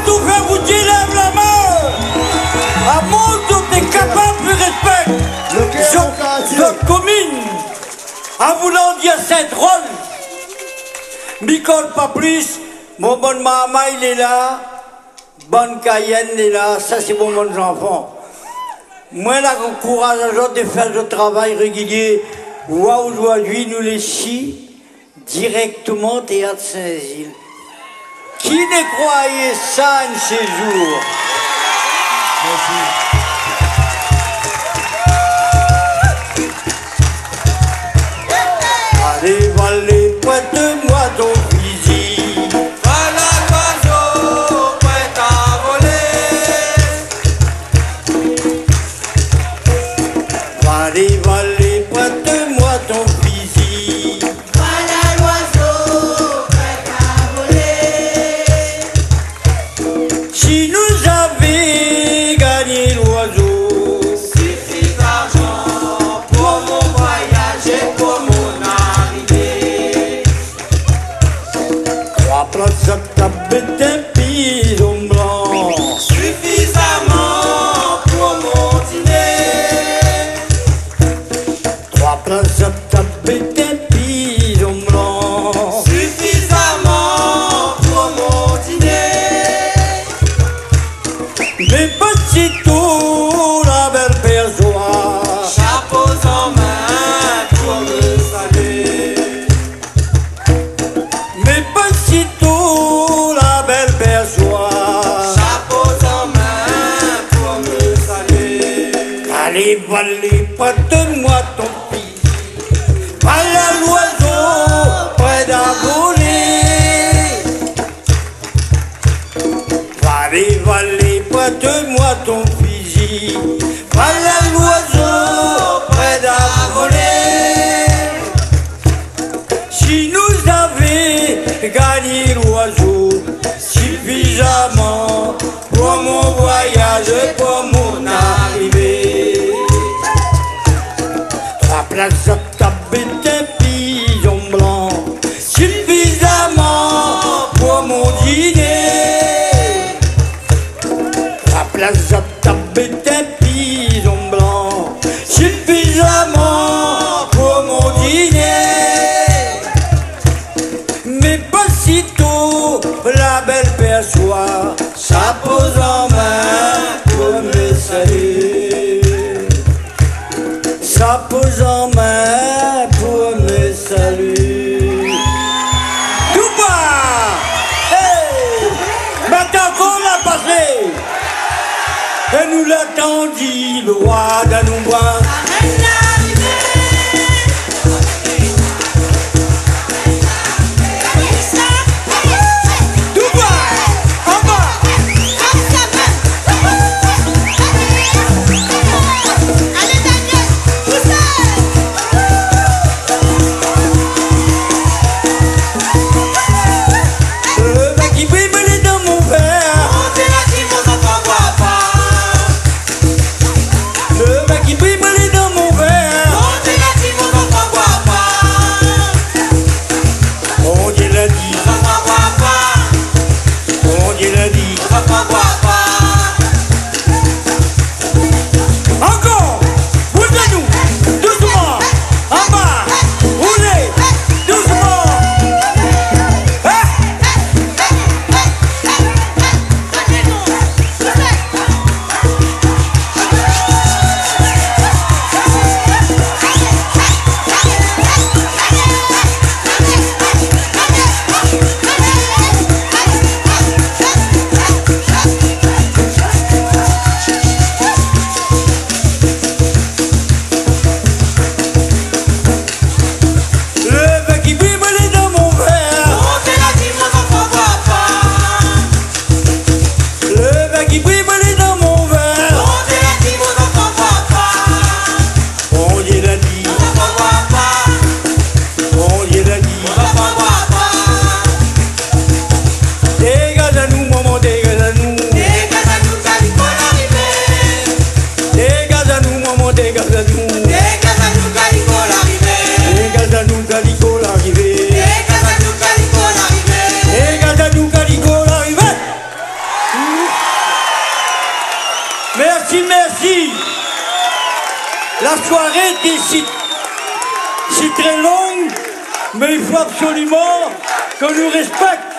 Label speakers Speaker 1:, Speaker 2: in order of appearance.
Speaker 1: tout faire, vous dire lève la main. À mon tour, t'es capable de respect. Notre commune, en voulant dire c'est drôle. M'icole pas plus. Mon bon maman, il est là. Bonne Cayenne, il est là. Ça, c'est mon bon enfant. Moi, là, j'encourage les gens de faire le travail régulier. Wow, aujourd'hui, nous les chis directement au Théâtre Saint-Gilles. Qui ne croyait ça un de ces jours?
Speaker 2: Merci.
Speaker 1: Allez, allez, prête-moi ton fusil.
Speaker 3: Voilà l'oiseau prêt à voler.
Speaker 1: Allez, allez, prête-moi ton fusil.
Speaker 4: Voilà l'oiseau prêt à voler.
Speaker 1: Si nous avions gagné l'oiseau,
Speaker 3: Suffit d'argent pour mon voyage et pour mon arrivée.
Speaker 1: 3 places à table d'un pilon blanc.
Speaker 3: Suffisamment pour mon dîner.
Speaker 1: 3 places à table d'un pilon blanc.
Speaker 3: Suffisamment pour mon dîner.
Speaker 1: Mais petit tout, la belle perçoit.
Speaker 3: Chapeaux en main pour me saluer.
Speaker 1: Mais petit tout, la belle perçoit.
Speaker 3: Chapeaux en main pour me saluer.
Speaker 1: Allez, allez, prête-moi ton fusil. Voilà l'oiseau près à voler. Allez, allez, prête-moi ton fusil. Voilà l'oiseau près à voler. Si nous avions gagné l'oiseau suffisamment pour mon voyage et pour mon arrivée. 3 places à table d'un pigeon blanc. Suffisamment pour mon dîner. 3 places à table d'un pigeon blanc. Suffisamment pour mon dîner. Mais pas si tôt, la belle perçoit. Ça pose en main pour me saluer. Ça pose en main pour me saluer. Tout bas! Hey! Maintenant qu'on l'a passé, et nous l'attendit le roi d'Anoubois. Tout bas! En bas! Le mec qui brille dans mon verre.
Speaker 3: Montez là qui vos enfants voient pas.
Speaker 1: Le mec qui brille dans mon verre. Merci, merci. La soirée était si très longue, mais il faut absolument qu'on nous respecte.